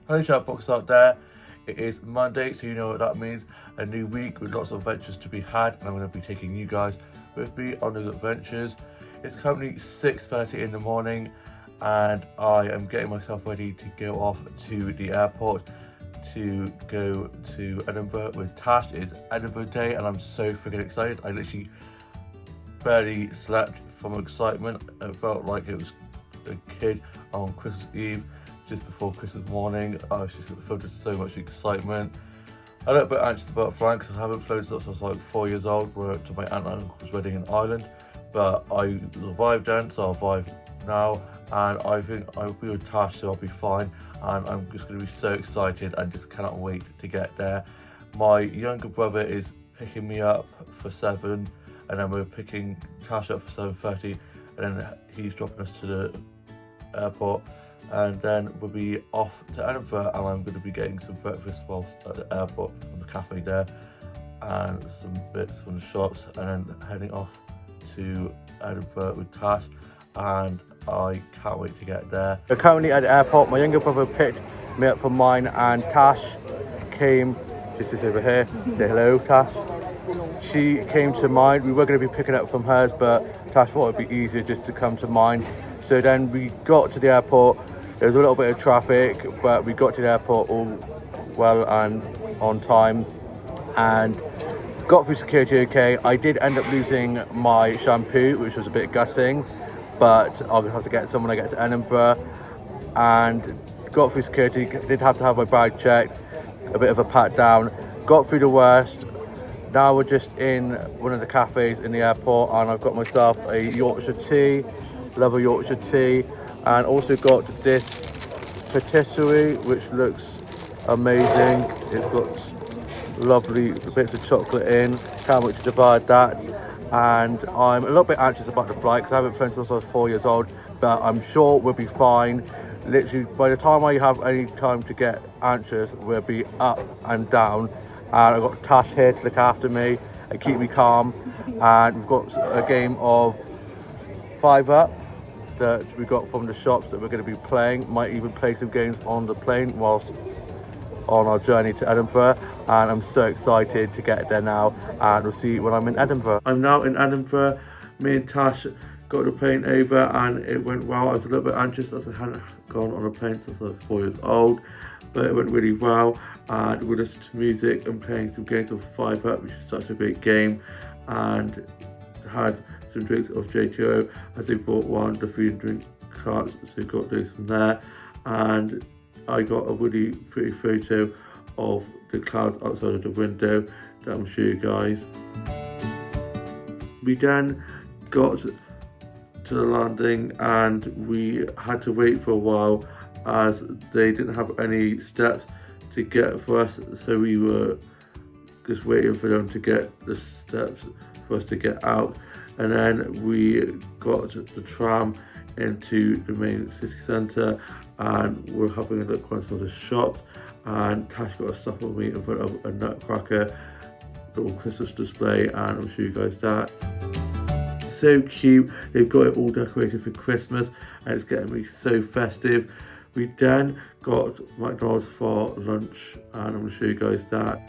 Hello chatbox out there, it is Monday, so you know what that means. A new week with lots of adventures to be had, and I'm going to be taking you guys with me on those adventures. It's currently 6:30 in the morning and I am getting myself ready to go off to the airport to go to Edinburgh with Tash. It's Edinburgh Day and I'm so freaking excited. I literally barely slept from excitement. It felt like it was a kid on Christmas Eve, just before Christmas morning. I was just filled with so much excitement. A little bit anxious about flying because I haven't flown since I was like 4 years old. We're to my aunt and uncle's wedding in Ireland, but I survived then, so I'll survive now. And I think I'll be with Tash, so I'll be fine. And I'm just going to be so excited and just cannot wait to get there. My younger brother is picking me up for 7, and then we're picking Tash up for 7:30, and then he's dropping us to the airport, and then we'll be off to Edinburgh, and I'm going to be getting some breakfast whilst at the airport from the cafe there and some bits from the shops, and then heading off to Edinburgh with Tash, and I can't wait to get there. We're currently at the airport. My younger brother picked me up from mine, and Tash came, just is over here. Say hello, Tash. She came to mine. We were going to be picking up from hers, but Tash thought it'd be easier just to come to mine. So then we got to the airport. There was a little bit of traffic, but we got to the airport all well and on time and got through security okay. I did end up losing my shampoo, which was a bit gutting, but I'll have to get some when I get to Edinburgh. And got through security, did have to have my bag checked, a bit of a pat down, got through the worst. Now we're just in one of the cafes in the airport, and I've got myself a Yorkshire tea, love a Yorkshire tea, and also got this patisserie which looks amazing. It's got lovely bits of chocolate in, can't wait to divide that. And I'm a little bit anxious about the flight because I haven't flown since I was 4 years old, but I'm sure we'll be fine. Literally by the time I have any time to get anxious, we'll be up and down. And I've got Tash here to look after me and keep me calm, and we've got a game of 5 Up that we got from the shops that we're going to be playing. Might even play some games on the plane whilst on our journey to Edinburgh, and I'm so excited to get there now, and we'll see you when I'm in Edinburgh. I'm now in Edinburgh. Me and Tash got the plane over and it went well. I was a little bit anxious as I hadn't gone on a plane since I was 4 years old, but it went really well. And we listened to music and playing some games of 5 Up, which is such a big game, and had some drinks of JTO as they bought one, the food and drink carts, so got those from there. And I got a really pretty photo of the clouds outside of the window that I'm show you guys. We then got to the landing and we had to wait for a while as they didn't have any steps to get for us, so we were just waiting for them to get the steps for us to get out. And then we got the tram into the main city centre, and we're having a look around some of the shops, and Tash got a stop on me in front of a nutcracker little Christmas display, and I'll show you guys that. So cute, they've got it all decorated for Christmas and it's getting me so festive. We then got McDonald's for lunch, and I'm going to show you guys that.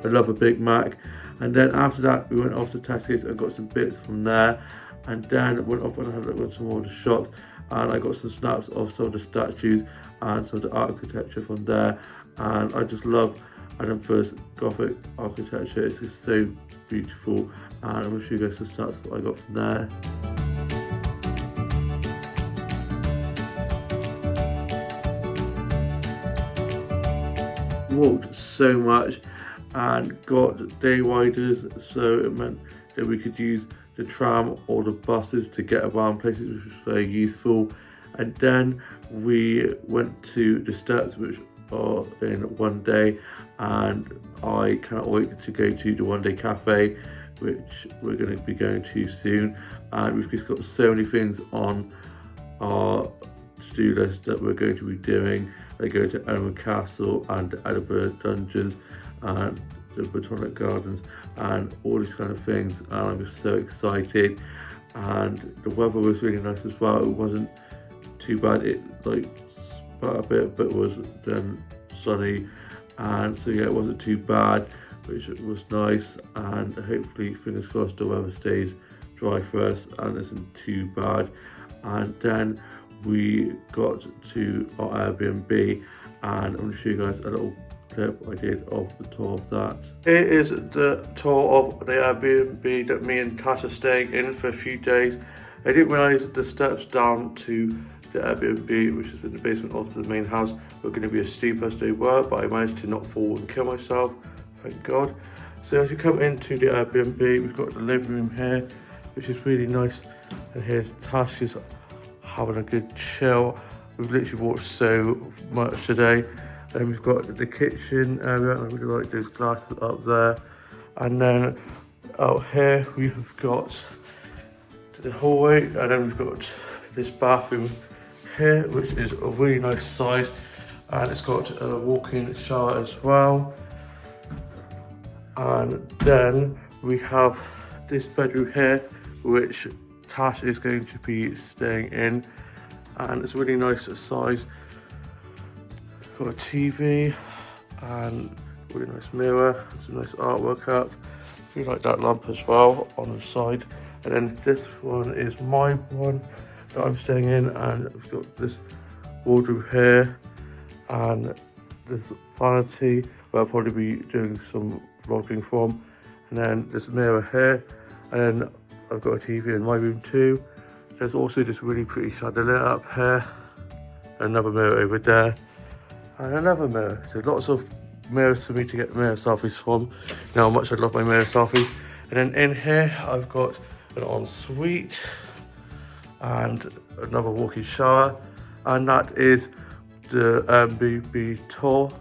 I love a Big Mac. And then after that we went off to Tesco's and got some bits from there, and then went off and had a look at some more of the shops, and I got some snaps of some of the statues and some of the architecture from there. And I just love Edinburgh's Gothic architecture, it's just so beautiful, and I'm going to show you guys some snaps that I got from there. Walked so much and got day riders, so it meant that we could use the tram or the buses to get around places, which was very useful. And then we went to the steps, which are in one day, and I cannot wait to go to the one day cafe, which we're going to be going to soon. And we've just got so many things on our to-do list that we're going to be doing. They go to Edinburgh Castle and Edinburgh Dungeons and the Botanic Gardens and all these kind of things, and I'm just so excited. And the weather was really nice as well. It wasn't too bad. It like quite a bit, but it was then sunny, and so yeah, it wasn't too bad, which was nice. And hopefully, fingers crossed, the weather stays dry for us and isn't too bad. And then we got to our Airbnb, and I'm going to show you guys a little clip I did of the tour of that. Here is the tour of the Airbnb that me and Tash are staying in for a few days. I didn't realise the steps down to the Airbnb, which is in the basement of the main house, were going to be as steep as they were, but I managed to not fall and kill myself, thank God. So as you come into the Airbnb, we've got the living room here, which is really nice, and here's Tash just having a good chill. We've literally watched so much today. And we've got the kitchen area, I really like those glasses up there. And then out here we have got the hallway, and then we've got this bathroom here, which is a really nice size, and it's got a walk-in shower as well. And then we have this bedroom here, which Tash is going to be staying in, and it's a really nice size. Got a TV and a really nice mirror and some nice artwork up. I really like that lamp as well on the side. And then this one is my one that I'm staying in, and I've got this wardrobe here and this vanity where I'll probably be doing some vlogging from. And then this mirror here, and then I've got a TV in my room too. There's also this really pretty chandelier up here, another mirror over there, and another mirror. So lots of mirrors for me to get mirror selfies from. You know how much I love my mirror selfies. And then in here I've got an ensuite and another walk-in shower, and that is the Airbnb tour.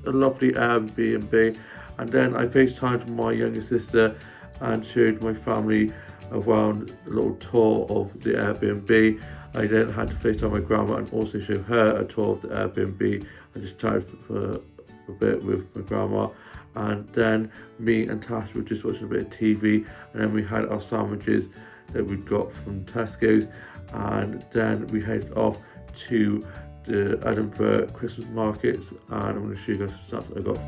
A lovely Airbnb. And then I FaceTimed my younger sister and showed my family around a little tour of the Airbnb. I then had to FaceTime my grandma and also show her a tour of the Airbnb. I just chatted for a bit with my grandma, and then me and Tash were just watching a bit of TV, and then we had our sandwiches that we'd got from Tesco's, and then we headed off to the Edinburgh Christmas markets, and I'm going to show you guys some stuff that I got.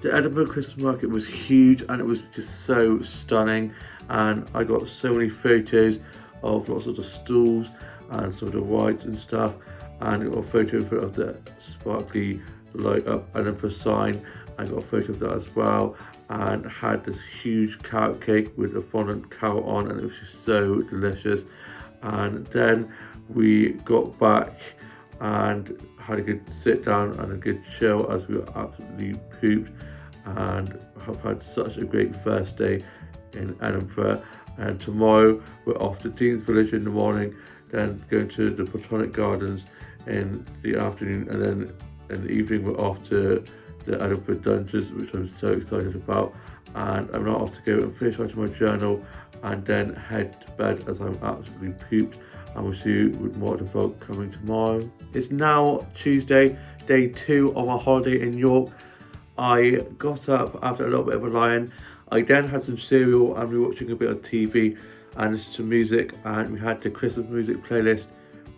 The Edinburgh Christmas market was huge, and it was just so stunning, and I got so many photos of lots of the stalls and some of the rides and stuff, and I got a photo of the sparkly light up Edinburgh sign. I got a photo of that as well, and had this huge carrot cake with a fondant carrot on, and it was just so delicious. And then we got back and had a good sit down and a good chill as we were absolutely pooped, and have had such a great first day in Edinburgh. And tomorrow we're off to Dean's Village in the morning, then going to the Botanic Gardens in the afternoon, and then in the evening we're off to the Edinburgh Dungeons, which I'm so excited about. And I'm now off to go and finish writing my journal and then head to bed as I'm absolutely pooped, and we'll see you with more of the vlog coming tomorrow. It's now Tuesday, day 2 of our holiday in York. I got up after a little bit of a lie-in. I then had some cereal and we were watching a bit of TV and listened to music, and we had the Christmas music playlist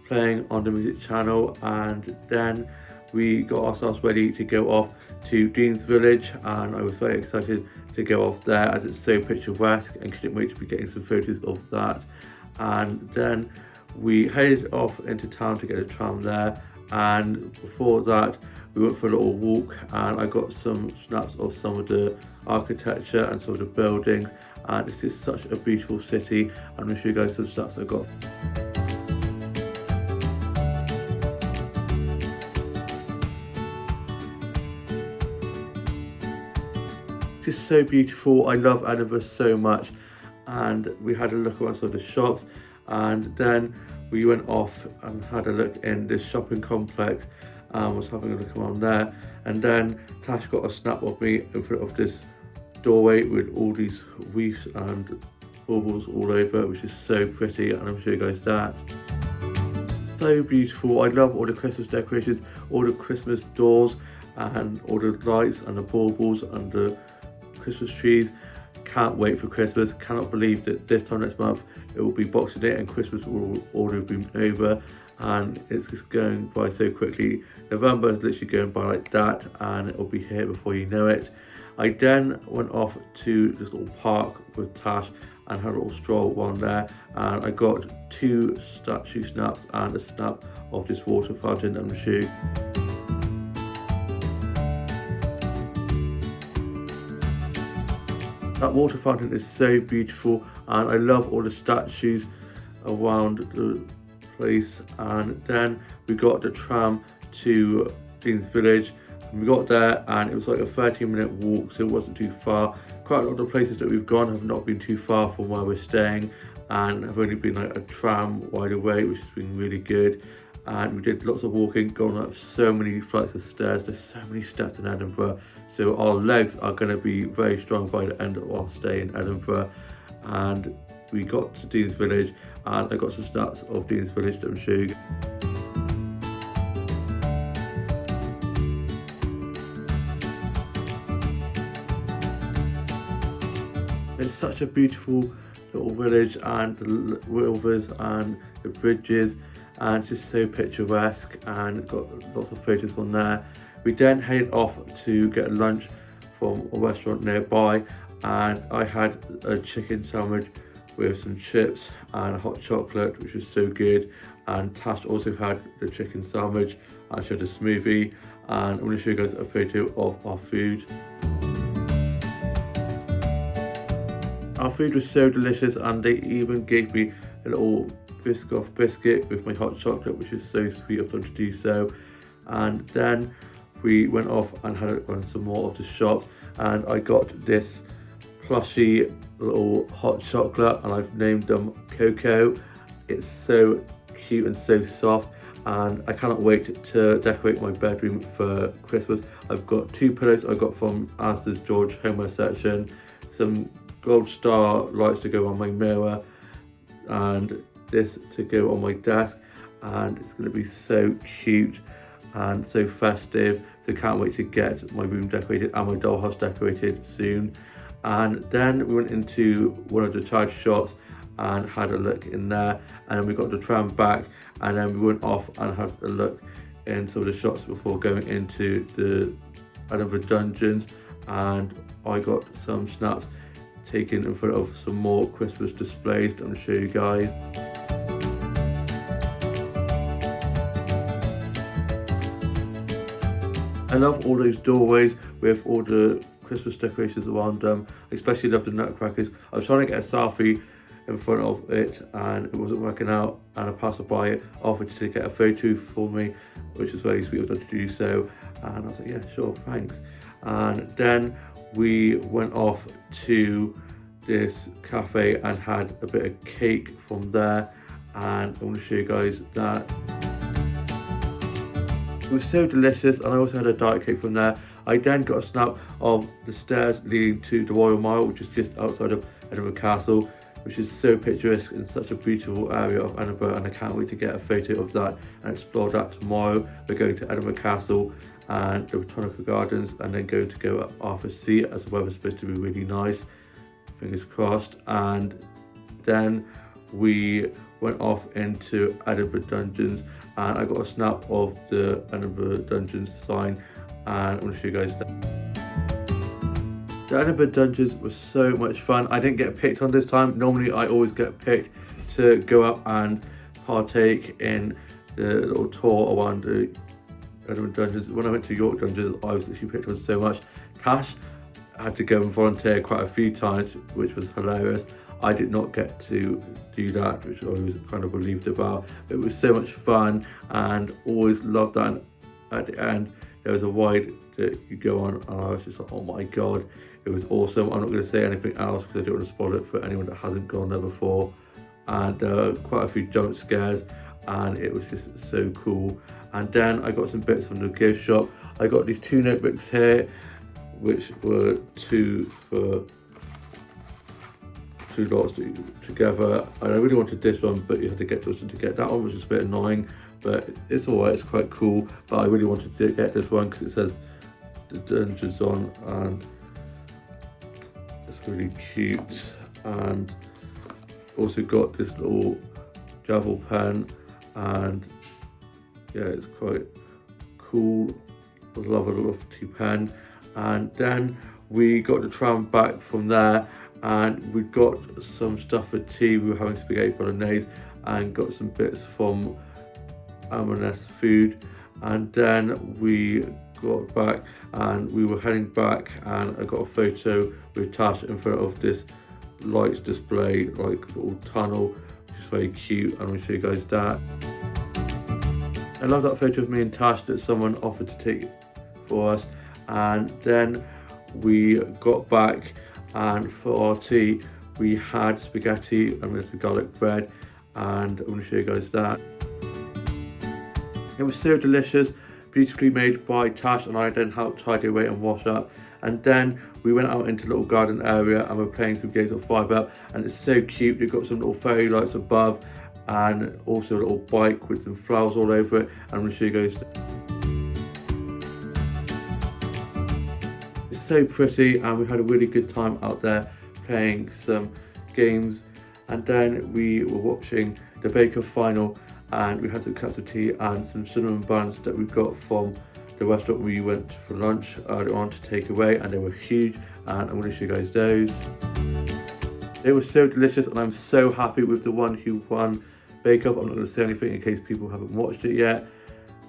playing on the music channel, and then we got ourselves ready to go off to Dean's Village, and I was very excited to go off there as it's so picturesque, and couldn't wait to be getting some photos of that. And then we headed off into town to get a tram there, and before that we went for a little walk, and I got some snaps of some of the architecture and some of the buildings, and this is such a beautiful city. I'm going to show you guys some snaps I got. It's so beautiful. I love Edinburgh so much, and we had a look around some of the shops, and then we went off and had a look in this shopping complex and was having a look around there. And then Tash got a snap of me in front of this doorway with all these wreaths and baubles all over, which is so pretty, and I'll show you guys that. So beautiful. I love all the Christmas decorations, all the Christmas doors and all the lights and the baubles and the Christmas trees. Can't wait for Christmas. Cannot believe that this time next month it will be Boxing Day and Christmas will already be over, and it's just going by so quickly. November is literally going by like that, and it will be here before you know it. I then went off to this little park with Tash and had a little stroll one there, and I got 2 statue snaps and a snap of this water fountain and the shoe. That water fountain is so beautiful, and I love all the statues around the place. And then we got the tram to Dean's Village, and we got there and it was like a 13-minute walk, so it wasn't too far. Quite a lot of the places that we've gone have not been too far from where we're staying, and have only been like a tram wide away, which has been really good. And we did lots of walking, going up so many flights of stairs. There's so many steps in Edinburgh, so our legs are going to be very strong by the end of our stay in Edinburgh. And we got to Dean's Village, and I got some snaps of Dean's Village that I'm showing you. It's such a beautiful little village, and the rivers and the bridges, and it's just so picturesque, and got lots of photos on there. We then headed off to get lunch from a restaurant nearby, and I had a chicken sandwich with some chips and a hot chocolate, which was so good. And Tash also had the chicken sandwich, and she had a smoothie, and I'm going to show you guys a photo of our food. Our food was so delicious, and they even gave me a little Biscoff biscuit with my hot chocolate, which is so sweet of them to do so. And then we went off and had run some more of the shops, and I got this plushy little hot chocolate, and I've named them Coco. It's so cute and so soft, and I cannot wait to decorate my bedroom for Christmas. I've got 2 pillows I got from Asda's George Homer section, some gold star lights to go on my mirror, and this to go on my desk, and it's going to be so cute and so festive. So can't wait to get my room decorated and my dollhouse decorated soon. And then we went into one of the charity shops and had a look in there, and then we got the tram back, and then we went off and had a look in some of the shops before going into the Edinburgh dungeons, and I got some snaps taken in front of some more Christmas displays that I'm going to show you guys. I love all those doorways with all the Christmas decorations around them. I especially love the nutcrackers. I was trying to get a selfie in front of it, and it wasn't working out, and a passerby offered to get a photo for me, which was very sweet of them to do so, and I was like, yeah, sure, thanks. And then we went off to this cafe and had a bit of cake from there, and I want to show you guys that. It was so delicious, and I also had a diet cake from there. I then got a snap of the stairs leading to the Royal Mile, which is just outside of Edinburgh Castle, which is so picturesque in such a beautiful area of Edinburgh, and I can't wait to get a photo of that and explore that tomorrow. We're going to Edinburgh Castle and the Botanical Gardens, and then going to go up Arthur's Seat, as the weather's supposed to be really nice, fingers crossed. And then we went off into Edinburgh Dungeons, and I got a snap of the Edinburgh Dungeons sign, and I'm going to show you guys that. The Edinburgh Dungeons was so much fun. I didn't get picked on this time. Normally I always get picked to go up and partake in the little tour around the Edinburgh Dungeons. When I went to York Dungeons, I was literally picked on so much. Tash had to go and volunteer quite a few times, which was hilarious. I did not get to do that, which I was kind of relieved about. It was so much fun, and always loved that. And at the end, there was a ride that you go on, and I was just like, oh my god, it was awesome. I'm not going to say anything else because I don't want to spoil it for anyone that hasn't gone there before. And quite a few jump scares, and it was just so cool. And then I got some bits from the gift shop. I got these 2 notebooks here, which were 2 for 2 lots together, and I really wanted this one, but you had to get this one to get that one, which is a bit annoying, but it's alright, it's quite cool. But I really wanted to get this one because it says the dungeons on, and it's really cute. And also got this little Javel pen, and yeah, it's quite cool. I love a lofty pen. And then we got the tram back from there, and we got some stuff for tea. We were having spaghetti bolognese and got some bits from M&S Food. And then we got back and we were heading back, and I got a photo with Tash in front of this lights display, like little tunnel, which is very cute, and I'll show you guys that. I love that photo of me and Tash that someone offered to take for us. And then we got back, and for our tea we had spaghetti and with garlic bread, and I'm going to show you guys that. It was so delicious, beautifully made by Tash, and I then helped tidy away and wash up. And then we went out into a little garden area and we're playing some games of 5 Up, and it's so cute. They've got some little fairy lights above and also a little bike with some flowers all over it, and I'm going to show you guys. It's so pretty, and we had a really good time out there playing some games. And then we were watching the Baker final, and we had some cups of tea and some cinnamon buns that we got from the restaurant we went for lunch earlier on to take away, and they were huge, and I'm going to show you guys those. They were so delicious, and I'm so happy with the one who won Bake Off. I'm not going to say anything in case people haven't watched it yet.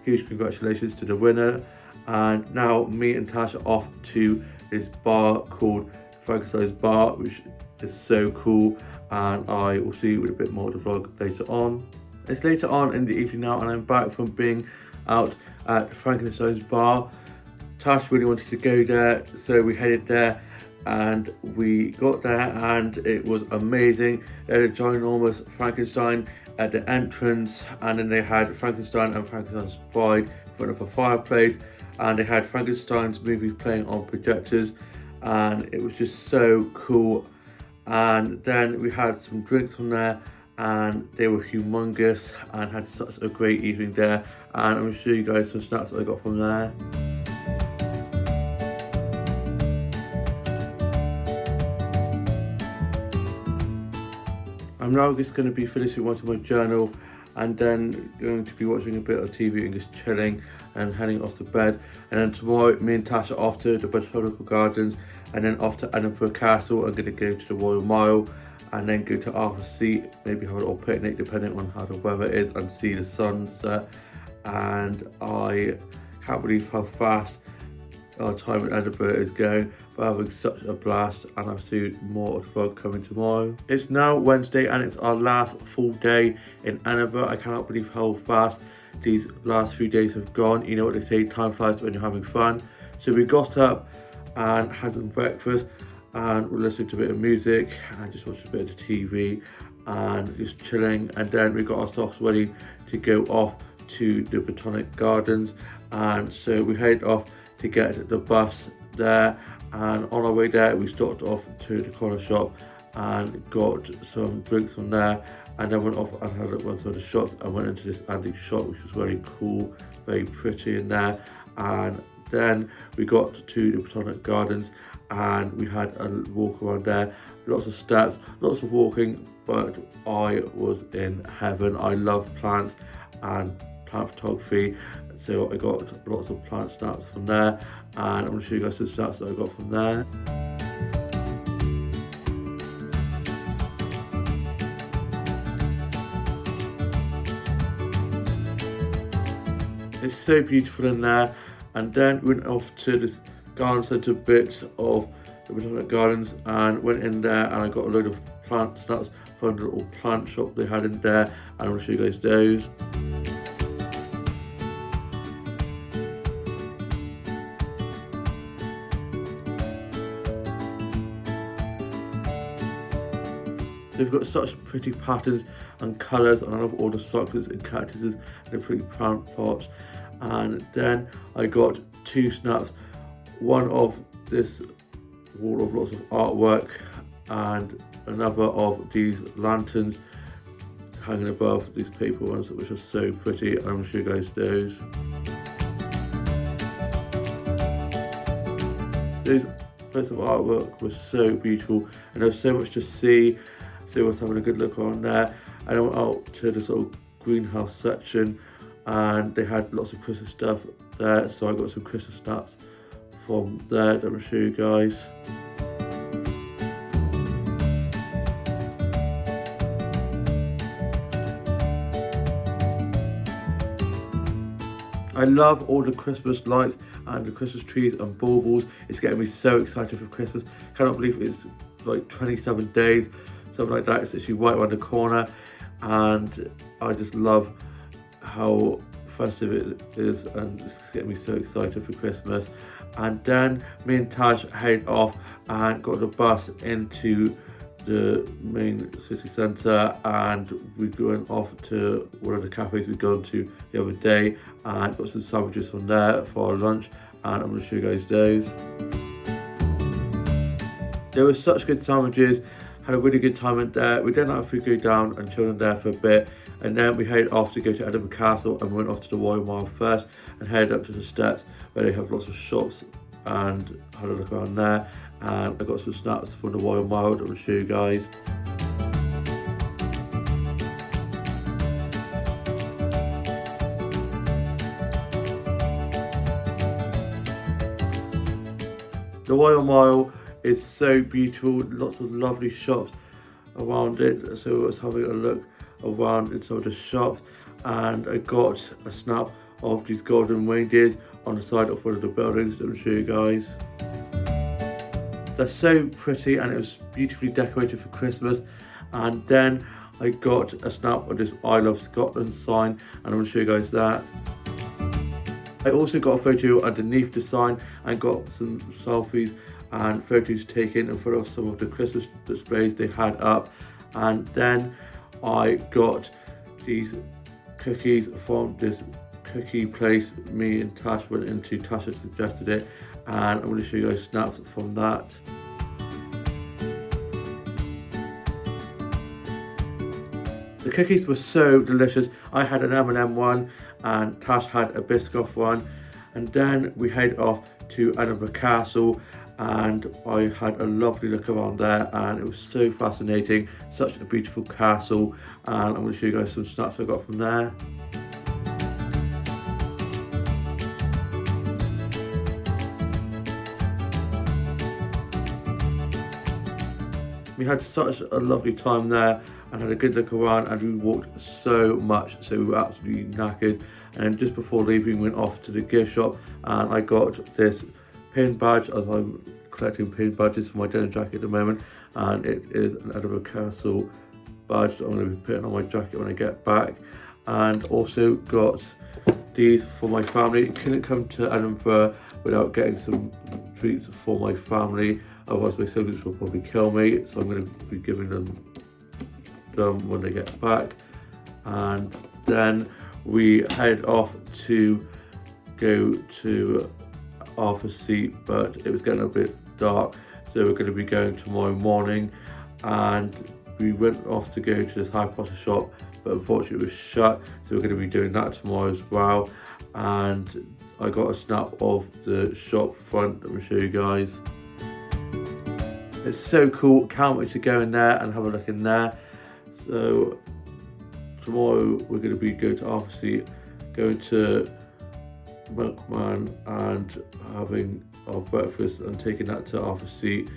Huge congratulations to the winner. And now me and Tash are off to this bar called Frankenstein's Bar, which is so cool, and I will see you with a bit more of the vlog later on. It's later on in the evening now, and I'm back from being out at Frankenstein's Bar. Tash really wanted to go there, so we headed there, and we got there, and it was amazing. They had a ginormous Frankenstein at the entrance, and then they had Frankenstein and Frankenstein's Bride in front of a fireplace, and they had Frankenstein's movies playing on projectors, and it was just so cool. And then we had some drinks from there, and they were humongous, and had such a great evening there. And I'm going to show you guys some snacks that I got from there. I'm now just going to be finishing watching my journal, and then going to be watching a bit of TV and just chilling and heading off to bed. And then tomorrow me and Tash are off to the Botanical Gardens, and then off to Edinburgh Castle. I'm going to go to the Royal Mile, and then go to Arthur's Seat, maybe have a little picnic depending on how the weather is, and see the sunset. And I can't believe how fast our time in Edinburgh is going, but having such a blast, and I'll see more of the vlog coming tomorrow. It's now Wednesday, and it's our last full day in Edinburgh. I cannot believe how fast these last few days have gone. You know what they say, time flies when you're having fun. So we got up and had some breakfast, and we listened to a bit of music and just watched a bit of the TV and just chilling. And then we got ourselves ready to go off to the Botanic Gardens, and so we headed off to get the bus there. And on our way there we stopped off to the corner shop and got some drinks from there, and then went off and had a look at one of the shops and went into this antique shop, which was very cool, very pretty in there. And then we got to the Botanic Gardens, and we had a walk around there, lots of steps, lots of walking, but I was in heaven. I love plants and plant photography, so I got lots of plant snaps from there, and I'm going to show you guys the snaps that I got from there. It's so beautiful in there. And then we went off to this garden centre bit of the Botanic Gardens, and went in there, and I got a load of plant snaps from the little plant shop they had in there, and I'm going to show you guys those. They've got such pretty patterns and colours, and I love all the succulents and cactuses and the pretty plant pots. And then I got 2 snaps, one of this wall of lots of artwork, and another of these lanterns hanging above these paper ones, which are so pretty, and I'm going to show you guys those. Those Loads of artwork was so beautiful, and there was so much to see. So I was having a good look on there, and I went out to the sort of greenhouse section, and they had lots of Christmas stuff there. So I got some Christmas snaps from there that I'll show you guys. I love all the Christmas lights and the Christmas trees and baubles. It's getting me so excited for Christmas. Cannot believe it's like 27 days, something like that. It's actually right around the corner, and I just love how festive it is, and it's getting me so excited for Christmas. And then me and Taj headed off and got the bus into the main city centre, and we went off to one of the cafes we'd gone to the other day and got some sandwiches from there for our lunch, and I'm going to show you guys those. There were such good sandwiches, had a really good time in there. We then had to go down and chill in there for a bit, and then we headed off to go to Edinburgh Castle, and went off to the Royal Mile first and headed up to the steps where they have lots of shops, and had a look around there. And I got some snaps from the Royal Mile that I'll show you guys. The Royal Mile is so beautiful, lots of lovely shops around it. So I was having a look around in some of the shops, and I got a snap of these golden reindeers on the side of one of the buildings that I'll show you guys. They're so pretty, and it was beautifully decorated for Christmas. And then I got a snap of this I Love Scotland sign, and I'm going to show you guys that. I also got a photo underneath the sign and got some selfies and photos taken in front of some of the Christmas displays they had up. And then I got these cookies from this cookie place me and Tash went into. Tash had suggested it, and I'm going to show you guys snaps from that. The cookies were so delicious. I had an M&M one, and Tash had a Biscoff one. And then we headed off to Edinburgh Castle, and I had a lovely look around there, and it was so fascinating. Such a beautiful castle, and I'm going to show you guys some snaps I got from there. We had such a lovely time there and had a good look around, and we walked so much, so we were absolutely knackered. And just before leaving, we went off to the gift shop, and I got this pin badge, as I'm collecting pin badges for my denim jacket at the moment, and it is an Edinburgh Castle badge that I'm going to be putting on my jacket when I get back. And also got these for my family. Couldn't come to Edinburgh without getting some treats for my family, otherwise my siblings will probably kill me, so I'm going to be giving them when they get back. And then we head off to go to Arthur's Seat, but it was getting a bit dark, so we're going to be going tomorrow morning. And we went off to go to this Harry Potter shop, but unfortunately it was shut, so we're going to be doing that tomorrow as well. And I got a snap of the shop front that we'll show you guys. It's so cool, can't wait to go in there and have a look in there. So tomorrow we're going to be going to Arthur's Seat, going to Milkman and having our breakfast and taking that to Arthur's Seat,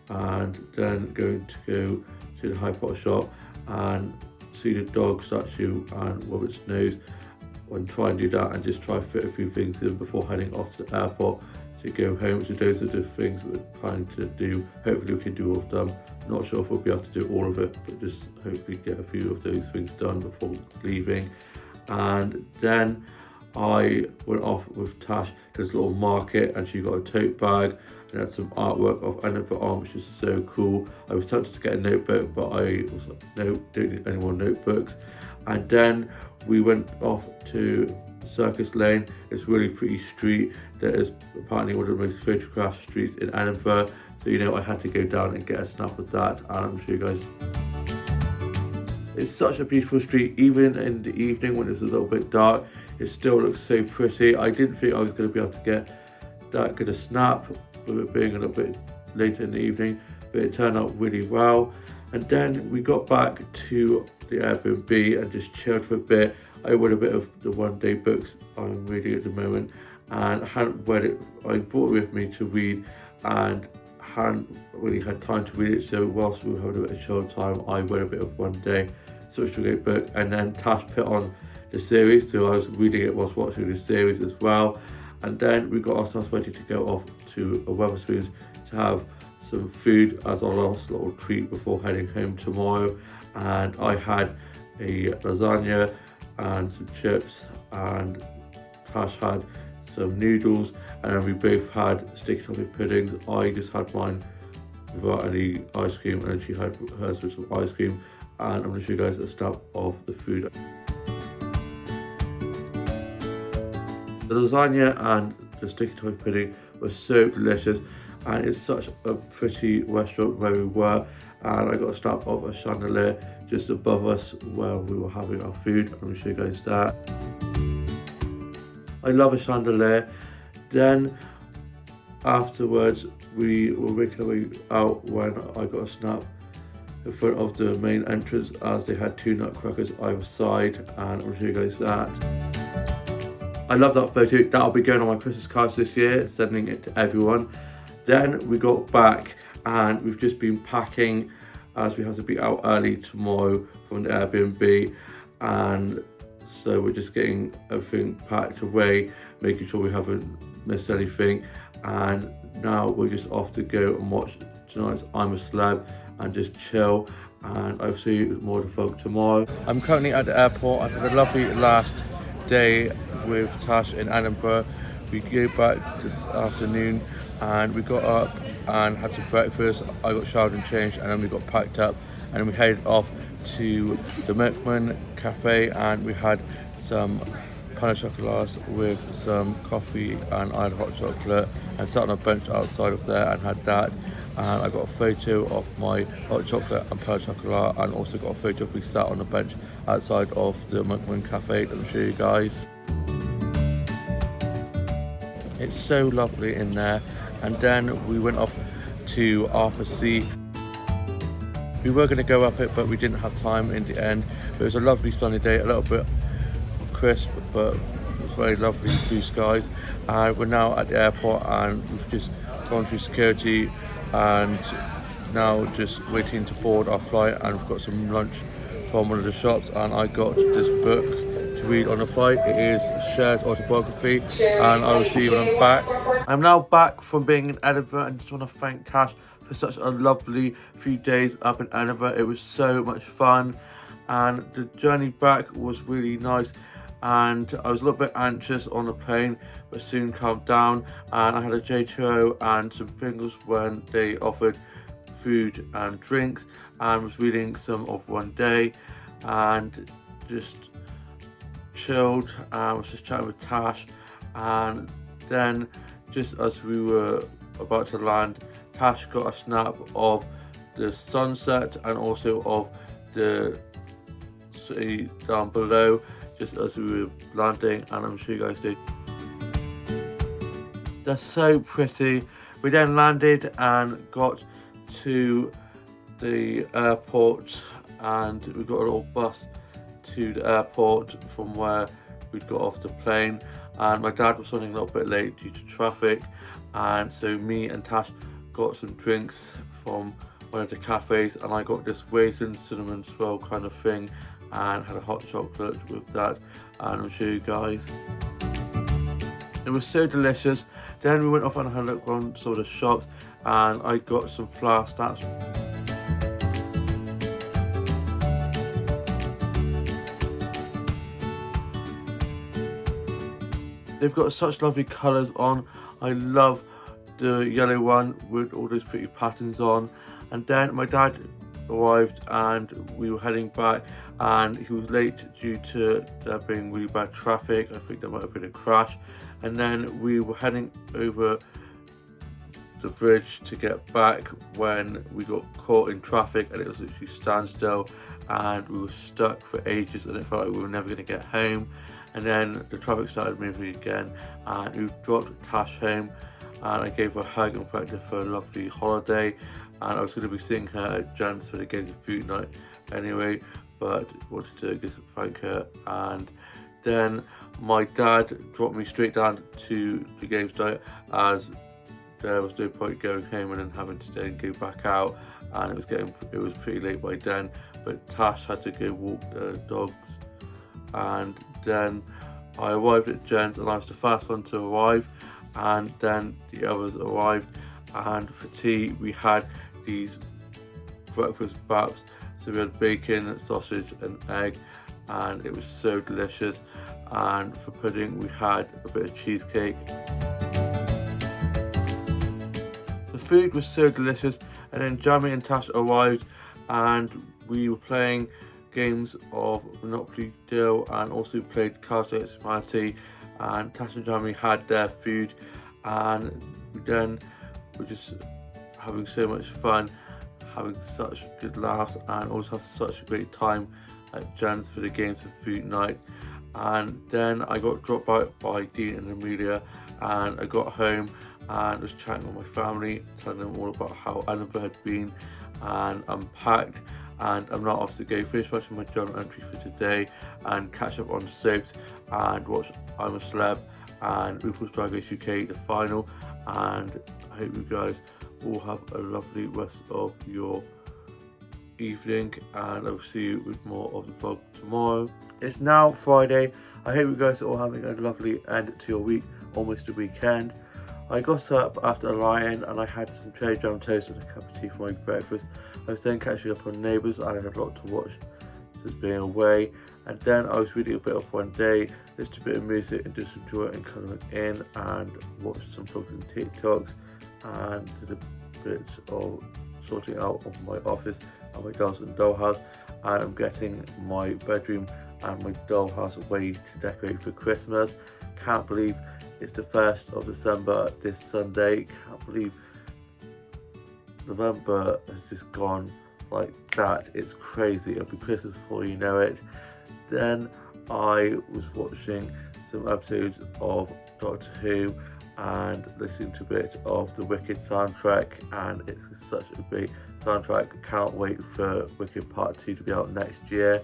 and then going to go to the Harry Potter shop and see the dog statue and Robert's nose, and try and do that and just try to fit a few things in before heading off to the airport to go home. So those are the things that we're planning to do. Hopefully we can do all of them. Not sure if we'll be able to do all of it, but just hopefully get a few of those things done before leaving. And then I went off with Tash to this little market, and she got a tote bag and had some artwork of Edinburgh on, which is so cool. I was tempted to get a notebook, but I was like, no, don't need any more notebooks. And then we went off to Circus Lane. It's a really pretty street that is apparently one of the most photographed streets in Edinburgh. So, you know, I had to go down and get a snap of that, and I'm sure you guys. It's such a beautiful street, even in the evening when it's a little bit dark. It still looks so pretty. I didn't think I was going to be able to get that good a snap with it being a little bit later in the evening, but it turned out really well. And then we got back to the Airbnb and just chilled for a bit. I read a bit of the one-day books I'm reading at the moment, and I hadn't read it. I brought it with me to read and hadn't really had time to read it, so whilst we were having a bit of chill time, I read a bit of one day. Such a great book. And then Tash put on the series, so I was reading it whilst watching the series as well. And then we got ourselves ready to go off to a Wetherspoons to have some food as our last little treat before heading home tomorrow. And I had a lasagna and some chips, and Tash had some noodles, and then we both had sticky toffee puddings. I just had mine without any ice cream, and then she had hers with some ice cream. And I'm going to show you guys a snap of the food. The lasagna and the sticky toffee pudding were so delicious, and it's such a pretty restaurant where we were. And I got a snap of a chandelier just above us where we were having our food. I'm going to show you guys that. I love a chandelier. Then afterwards we were making our way out when I got a snap in front of the main entrance as they had 2 nutcrackers either side, and I'm going to show you guys that. I love that photo. That'll be going on my Christmas cards this year, sending it to everyone. Then we got back and we've just been packing as we have to be out early tomorrow from the Airbnb, and so we're just getting everything packed away, making sure we haven't missed anything. And now we're just off to go and watch tonight's I'm a Celeb and just chill, and I'll see you with more of the vlog tomorrow. I'm currently at the airport. I've had a lovely last day with Tash in Edinburgh. We go back this afternoon and we got up and had some breakfast. I got showered and changed, and then we got packed up and then we headed off to the Milkman Cafe, and we had some pain au chocolat with some coffee, and I had hot chocolate and sat on a bench outside of there and had that. And I got a photo of my hot chocolate and pain au chocolat, and also got a photo of me sat on a bench outside of the Milkman Cafe. Let me show you guys. It's so lovely in there. And then we went off to Arthur's Seat. We were going to go up it, but we didn't have time in the end. But it was a lovely sunny day, a little bit crisp, but it was very lovely blue skies. And we're now at the airport, and we've just gone through security and now just waiting to board our flight. And we've got some lunch from one of the shops, and I got this book to read on the flight. It is Cher's autobiography, and I will see you when I'm back. I'm now back from being in Edinburgh, and just want to thank Tash for such a lovely few days up in Edinburgh. It was so much fun, and the journey back was really nice. And I was a little bit anxious on the plane, but soon calmed down, and I had a J2O and some Pringles when they offered food and drinks, and was reading some of One Day and just chilled. I was just chatting with Tash, and then just as we were about to land, Tash got a snap of the sunset and also of the city down below just as we were landing, and I'm sure you guys did. They're so pretty. We then landed and got to the airport, and we got a little bus to the airport from where we'd got off the plane, and my dad was running a little bit late due to traffic, and so me and Tash got some drinks from one of the cafes, and I got this raisin cinnamon swirl kind of thing and had a hot chocolate with that, and I'll show you guys. It was so delicious. Then we went off and had a look around some of the shops, and I got some flower snacks. They've got such lovely colours on. I love the yellow one with all those pretty patterns on. And then my dad arrived and we were heading back, and he was late due to there being really bad traffic. I think there might have been a crash. And then we were heading over the bridge to get back when we got caught in traffic, and it was literally standstill, and we were stuck for ages, and it felt like we were never going to get home. And then the traffic started moving again, and we dropped Tash home, and I gave her a hug and thanked her for a lovely holiday. And I was going to be seeing her at Jen's for the games of food night anyway, but wanted to just thank her. And then my dad dropped me straight down to the games night, as there was no point going home and then having to then go back out, and it was pretty late by then. But Tash had to go walk the dogs, and then I arrived at Jen's, and I was the first one to arrive, and then the others arrived. And for tea we had these breakfast baps, so we had bacon, sausage and egg, and it was so delicious. And for pudding we had a bit of cheesecake. The food was so delicious, and then Jamie and Tash arrived, and we were playing games of Monopoly Deal and also played Cards Against Humanity, and Tash and Jamie had their food, and then we were just having so much fun, having such good laughs, and also have such a great time at Jen's for the games of food night. And then I got dropped out by Dean and Amelia, and I got home and was chatting with my family, telling them all about how Edinburgh had been, and I'm packed and I'm not off to go finish watching my journal entry for today and catch up on soaps and watch I'm a Celeb and RuPaul's Drag Race UK, the final. And I hope you guys all have a lovely rest of your evening, and I'll see you with more of the vlog tomorrow. It's now Friday. I hope you guys are all having a lovely end to your week, almost a weekend. I got up after a lie-in and I had some cherry jam toast and a cup of tea for my breakfast. I was then catching up on Neighbours, and I had a lot to watch since being away. And then I was reading a bit of One Day, listened to a bit of music and just enjoying and coming in, and watched some vlogs and TikToks, and did a bit of sorting out of my office and my dolls and dollhouse. And I'm getting my bedroom and my dollhouse ready to decorate for Christmas. Can't believe it's the 1st of December this Sunday. Can't believe November has just gone like that. It's crazy. It'll be Christmas before you know it. Then I was watching some episodes of Doctor Who and listening to a bit of the Wicked soundtrack, and it's such a great soundtrack. Can't wait for Wicked Part 2 to be out next year.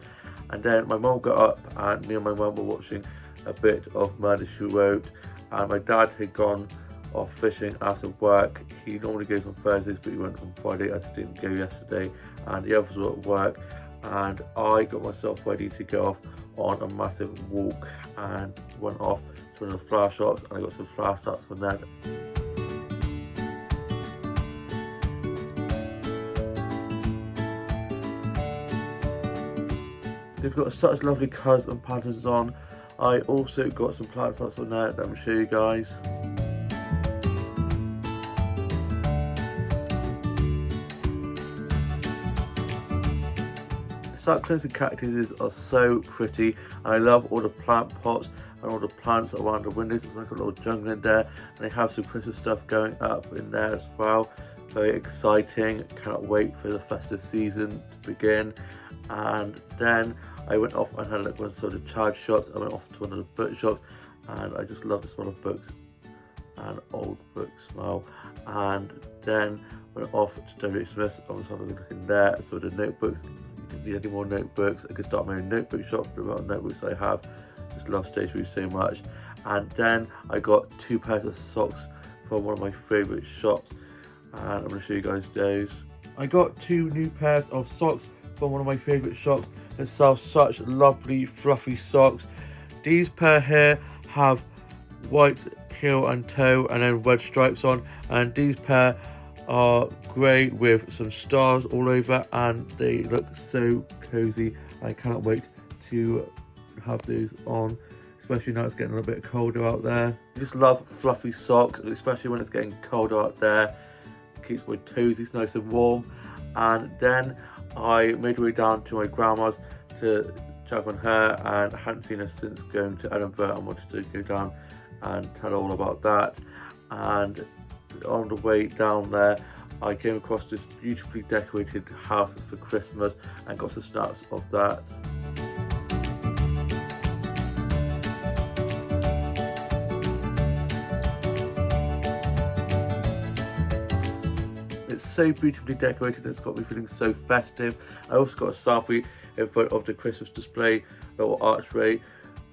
And then my mum got up and me and my mum were watching a bit of Murder, She Wrote, and my dad had gone off fishing after work. He normally goes on Thursdays, but he went on Friday as he didn't go yesterday, and the others were at work, and I got myself ready to go off on a massive walk and went off to one of the flower shops, and I got some flower starts from there. They've got such lovely colours and patterns on. I also got some plant starts on there that I'm going to show you guys. Succulents and cactuses are so pretty, and I love all the plant pots and all the plants around the windows. It's like a little jungle in there, and they have some Christmas stuff going up in there as well. Very exciting. Cannot wait for the festive season to begin. And then I went off and had a look at some of the charity shops. I went off to one of the book shops, and I just love the smell of books and old book smell. And then went off to W.H. Smith's. I was having a look in there at some of the notebooks. If you need any more notebooks, I could start my own notebook shop. The amount of notebooks I have, just love stationery so much. And then I got 2 pairs of socks from one of my favourite shops, and I'm going to show you guys those. I got 2 new pairs of socks from one of my favourite shops that sells such lovely fluffy socks. These pair here have white heel and toe and then red stripes on, and these pair are grey with some stars all over, and they look so cozy. I cannot wait to have those on, especially now it's getting a little bit colder out there. I just love fluffy socks, especially when it's getting colder out there. It keeps my toesies nice and warm. And then I made my way down to my grandma's to check on her, and I hadn't seen her since going to Edinburgh. I wanted to go down and tell her all about that. And on the way down there, I came across this beautifully decorated house for Christmas and got some snaps of that. It's so beautifully decorated, it's got me feeling so festive. I also got a selfie in front of the Christmas display, little archway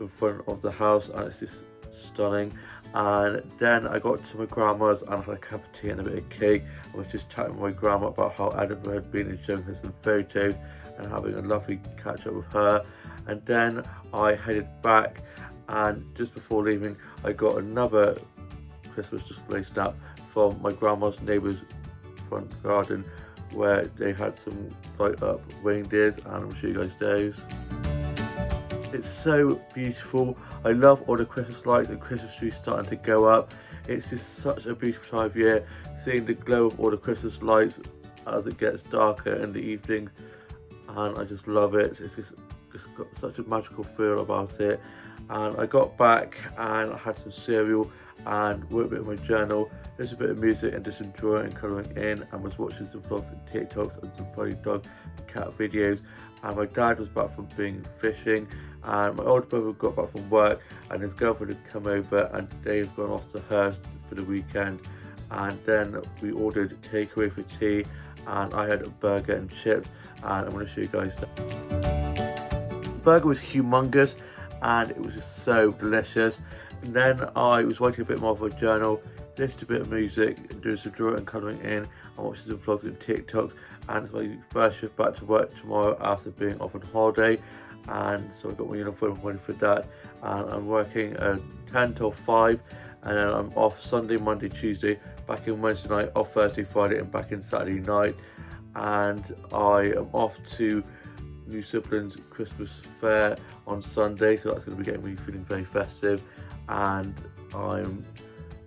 in front of the house, and it's just stunning. And then I got to my grandma's and I had a cup of tea and a bit of cake. I was just chatting with my grandma about how Edinburgh had been and showing her some photos and having a lovely catch up with her. And then I headed back, and just before leaving I got another Christmas display snap from my grandma's neighbour's front garden, where they had some light up reindeers, and I'll show you guys those. It's so beautiful. I love all the Christmas lights and Christmas trees starting to go up. It's just such a beautiful time of year, seeing the glow of all the Christmas lights as it gets darker in the evening, and I just love it. It's just got such a magical feel about it. And I got back and I had some cereal and worked a bit of my journal, just a bit of music and just some drawing and colouring in, and was watching some vlogs and TikToks and some funny dog and cat videos. And my dad was back from being fishing, and my older brother got back from work, and his girlfriend had come over, and they've gone off to Hurst for the weekend. And then we ordered takeaway for tea, and I had a burger and chips, and I'm going to show you guys that. The burger was humongous and it was just so delicious. And then I was writing a bit more of a journal, listening to a bit of music, doing some drawing and colouring in, and watching some vlogs and TikToks. And it's my first shift back to work tomorrow after being off on holiday, and so I got my uniform ready for that. And I'm working 10 till 5, and then I'm off Sunday, Monday, Tuesday, back in Wednesday night, off Thursday, Friday, and back in Saturday night. And I am off to New Siblings Christmas Fair on Sunday, so that's going to be getting me feeling very festive. And I'm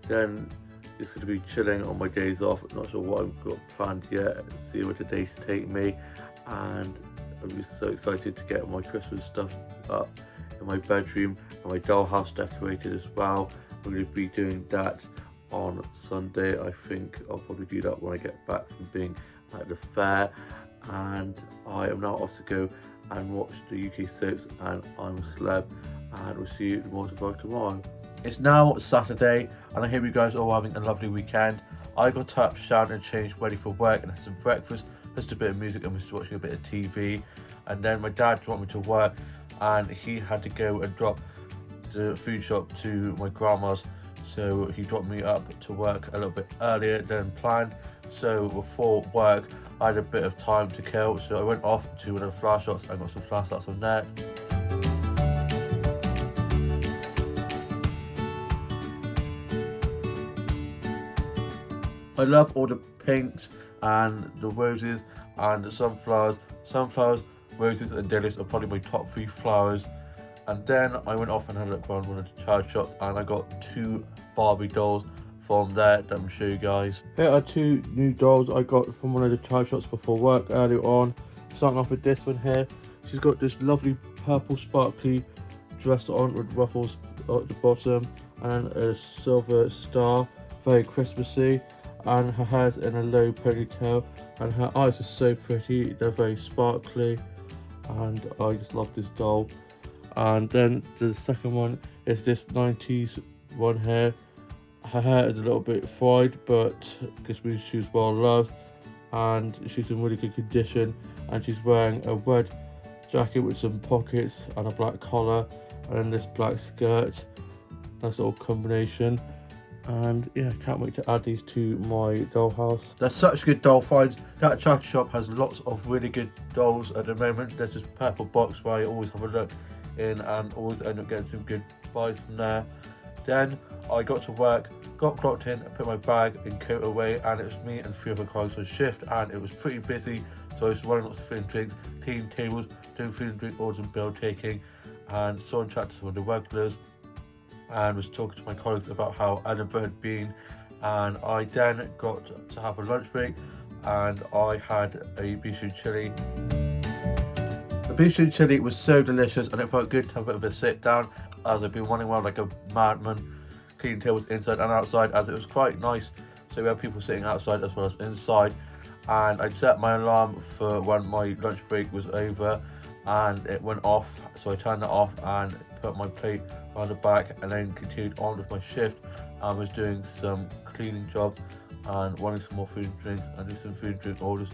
then just going to be chilling on my days off. Not sure what I've got planned yet, see where the days take me. And I'm just so excited to get my Christmas stuff up in my bedroom and my dollhouse decorated as well. I'm going to be doing that on Sunday. I think I'll probably do that when I get back from being at the fair. And I am now off to go and watch the UK soaps and I'm a Celeb, and we'll see you in the motorvlog tomorrow. It's now Saturday and I hope you guys are all having a lovely weekend. I got up, showered and changed, ready for work, and had some breakfast, just a bit of music, and was watching a bit of TV. And then my dad dropped me to work, and he had to go and drop the food shop to my grandma's, so he dropped me up to work a little bit earlier than planned. So before work I had a bit of time to kill, so I went off to one of the flower shops and got some flower starts from there. I love all the pinks and the roses and the sunflowers. Sunflowers, roses and dahlias are probably my top 3 flowers. And then I went off and had a look around one of the child shops, and I got 2 Barbie dolls from there that I'm going to show you guys. Here are 2 new dolls I got from one of the child shops before work earlier on. Starting off with this one here. She's got this lovely purple sparkly dress on with ruffles at the bottom and a silver star, very Christmassy. And her hair's in a low ponytail, and her eyes are so pretty, they're very sparkly, and I just love this doll. And then the second one is this 90s one here. Her hair is a little bit fried, but this means she's well loved, and she's in really good condition, and she's wearing a red jacket with some pockets and a black collar, and then this black skirt. Nice little combination. And yeah, can't wait to add these to my dollhouse. There's such good doll finds. That charity shop has lots of really good dolls at the moment. There's this purple box where I always have a look in and always end up getting some good buys from there. Then I got to work, got clocked in, put my bag and coat away, and it was me and 3 other colleagues on shift, and it was pretty busy, so I was running lots of food and drinks, cleaning tables, doing food and drink orders and bill taking, and saw and chatted to some of the regulars, and was talking to my colleagues about how Edinburgh had been. And I then got to have a lunch break, and I had a bistro chili. The bistro chili was so delicious, and it felt good to have a bit of a sit down, as I've been running around like a madman, cleaning tables inside and outside, as it was quite nice. So we had people sitting outside as well as inside, and I'd set my alarm for when my lunch break was over, and it went off, so I turned it off and put my plate on the back, and then continued on with my shift and was doing some cleaning jobs and wanting some more food and drinks, and do some food and drink orders,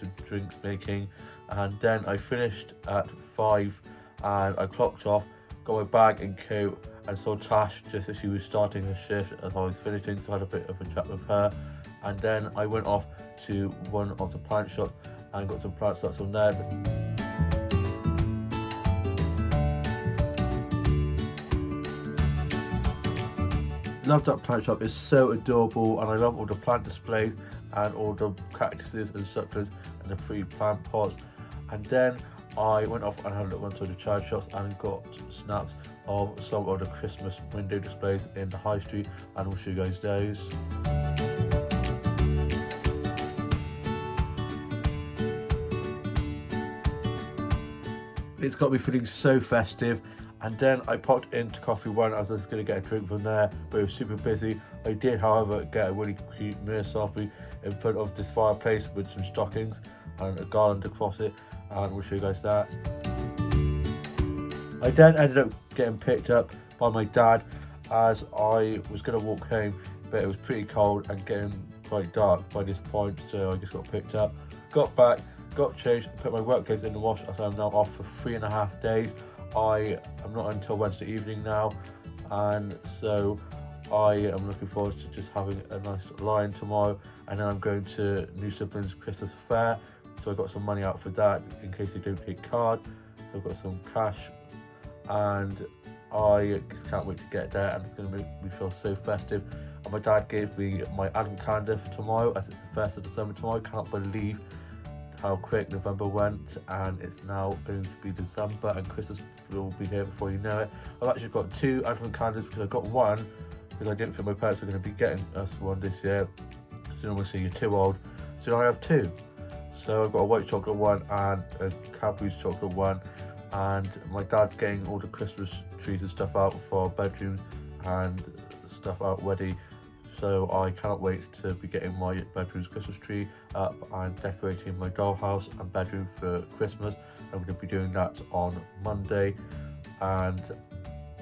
some drinks making. And then I finished at 5 and I clocked off, got my bag and coat, and saw Tash just as she was starting her shift as I was finishing, so I had a bit of a chat with her. And then I went off to one of the plant shops and got some plant shots from there. Love that plant shop, it's so adorable, and I love all the plant displays and all the cactuses and succulents and the free plant pots. And then I went off and had a look through the charity shops and got snaps of some of the Christmas window displays in the high street, and I'll show you guys those. It's got me feeling so festive. And then I popped into Coffee One as I was going to get a drink from there, but it was super busy. I did, however, get a really cute mirror selfie in front of this fireplace with some stockings and a garland across it, and we'll show you guys that. I then ended up getting picked up by my dad as I was going to walk home, but it was pretty cold and getting quite dark by this point, so I just got picked up, got back, got changed, put my work clothes in the wash as I'm now off for 3.5 days. I am not until Wednesday evening now, and so I am looking forward to just having a nice line tomorrow, and then I'm going to New Siblings Christmas Fair, so I got some money out for that in case they don't take card, so I've got some cash, and I just can't wait to get there, and it's going to make me feel so festive. And my dad gave me my advent calendar for tomorrow, as it's the 1st of December tomorrow. I can't believe how quick November went, and it's now going to be December and Christmas will be here before you know it. I've actually got 2 advent calendars because I got one because I didn't think my parents were going to be getting us one this year, so normally say you're too old, so now I have 2. So I've got a white chocolate one and a Cadbury's chocolate one, and my dad's getting all the Christmas trees and stuff out for bedrooms and stuff out ready. So I cannot wait to be getting my bedroom's Christmas tree up and decorating my dollhouse and bedroom for Christmas. I'm going to be doing that on Monday. And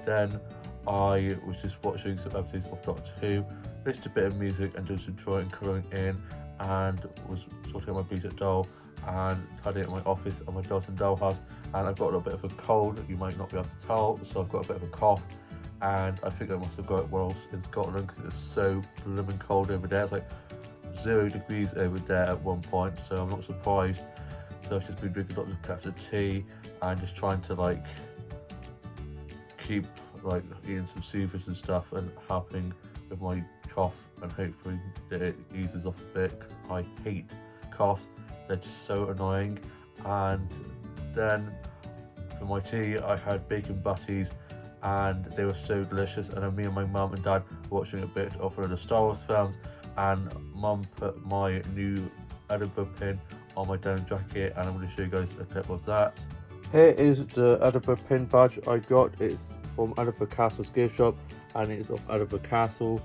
then I was just watching some episodes of Doctor Who, listened to a bit of music and doing some drawing, colouring in, and was sorting out my Beta doll and tidying up my office and my dolls and dollhouse. And I've got a little bit of a cold, you might not be able to tell, so I've got a bit of a cough. And I think I must have got it while I was in Scotland because it's so blooming cold over there. It's like 0 degrees over there at one point, so I'm not surprised. So I've just been drinking lots of cups of tea and just trying to keep eating some soothers and stuff and helping with my cough, and hopefully that it eases off a bit because I hate coughs. They're just so annoying. And then for my tea I had bacon butties, and they were so delicious. And then me and my mum and dad were watching a bit of one of the Star Wars films, and mum put my new Edinburgh pin on my denim jacket, and I'm going to show you guys a clip of that. Here is the Edinburgh pin badge I got. It's from Edinburgh Castle's gift shop, and it's of Edinburgh Castle,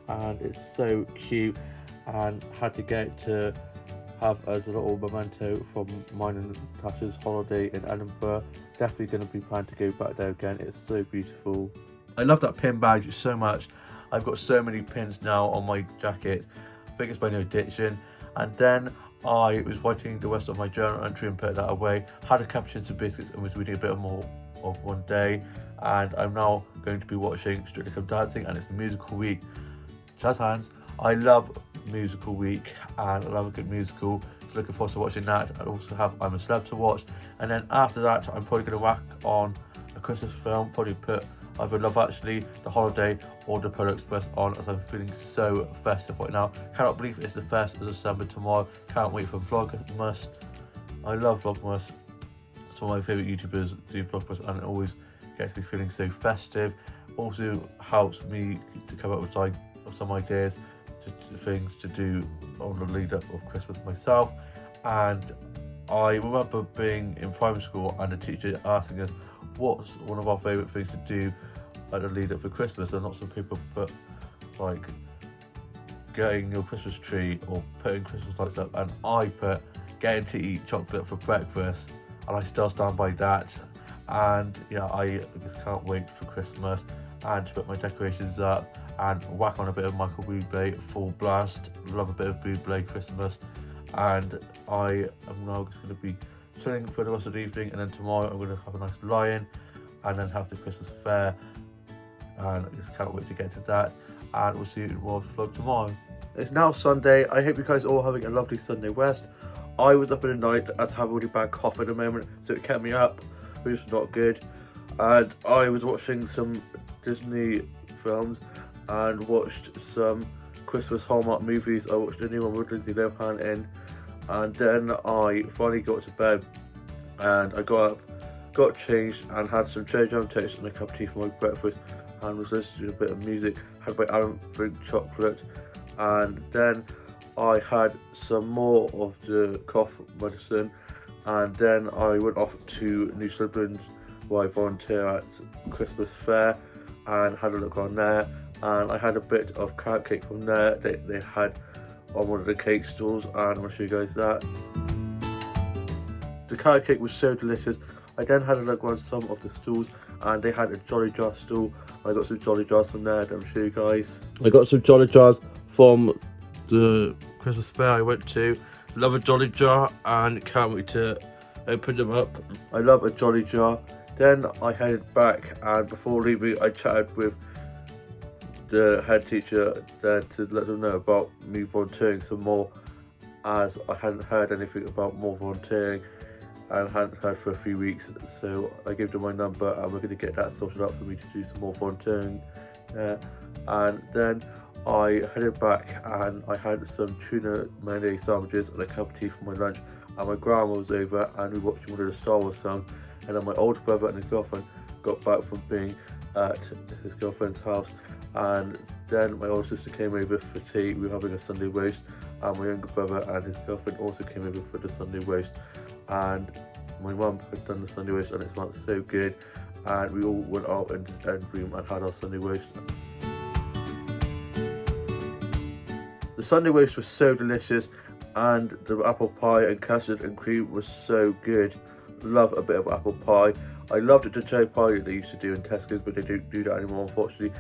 and it's so cute, and had to get it to have as a little memento from mine and Tasha's holiday in Edinburgh. Definitely going to be planning to go back there again. It's so beautiful. I love that pin badge so much. I've got so many pins now on my jacket. I think it's by no addiction. And then I was writing the rest of my journal entry and put that away. Had a cappuccino and biscuits and was reading a bit more of one day. And I'm now going to be watching Strictly Come Dancing, and it's musical week. Jazz hands. I love musical week and I love a good musical, so looking forward to watching that. I also have I'm a Celeb to watch, and then after that I'm probably going to whack on a Christmas film, probably put either Love Actually, The Holiday or The Polar Express on, as I'm feeling so festive right now. Cannot believe it's the 1st of December tomorrow. Can't wait for Vlogmas. I love Vlogmas. Some of my favourite YouTubers do Vlogmas and it always gets me feeling so festive. Also helps me to come up with some ideas to things to do on the lead up of Christmas myself. And I remember being in primary school and the teacher asking us what's one of our favourite things to do at the lead up for Christmas, and lots of people put getting your Christmas tree or putting Christmas lights up, and I put getting to eat chocolate for breakfast, and I still stand by that. And yeah, I just can't wait for Christmas and to put my decorations up and whack on a bit of Michael Bublé full blast. Love a bit of Bublé Christmas, and I am now just going to be chilling for the rest of the evening, and then tomorrow I'm going to have a nice lie-in and then have the Christmas fair, and I just can't wait to get to that, and we'll see you in the world vlog tomorrow. It's now Sunday. I hope you guys are all having a lovely Sunday rest. I was up in the night as I have a really bad cough at the moment, so it kept me up, which is not good. And I was watching some Disney films and watched some Christmas Hallmark movies. I watched a new one with Lindsay Lohan in, and then I finally got to bed and I got up, got changed and had some cherry jam toast and a cup of tea for my breakfast, and was listening to a bit of music, had my Alan Frank chocolate, and then I had some more of the cough medicine, and then I went off to New Siblings where I volunteer at Christmas fair and had a look on there, and I had a bit of carrot cake from there that they had on one of the cake stalls, and I'm going to show you guys that. The carrot cake was so delicious. I then had a look around some of the stalls, and they had a Jolly Jar stall. I got some Jolly Jars from there that I'm show you guys. I got some Jolly Jars from the Christmas fair I went to. Love a Jolly Jar and can't wait to open them up. I love a Jolly Jar. Then I headed back, and before leaving I chatted with the head teacher there to let them know about me volunteering some more, as I hadn't heard anything about more volunteering and hadn't heard for a few weeks. So I gave them my number and we're going to get that sorted out for me to do some more volunteering there. And then I headed back and I had some tuna mayonnaise sandwiches and a cup of tea for my lunch, and my grandma was over and we watched one of the Star Wars films, and then my older brother and his girlfriend got back from being at his girlfriend's house, and then my older sister came over for tea. We were having a Sunday roast, and my younger brother and his girlfriend also came over for the Sunday roast, and my mum had done the Sunday roast and it smelled so good, and we all went out into the end room and had our Sunday roast. The Sunday roast was so delicious, and the apple pie and custard and cream was so good. Love a bit of apple pie. I loved the cherry pie that they used to do in Tesco's, but they don't do that anymore, unfortunately.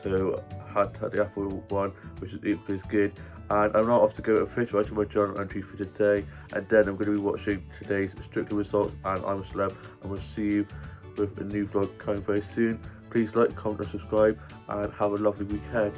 So I had the apple one, which is equally as good. And I'm now off to go and finish writing my journal entry for today, and then I'm going to be watching today's Strictly Results and I'm a Celeb, and we'll see you with a new vlog coming very soon. Please like, comment and subscribe, and have a lovely week ahead.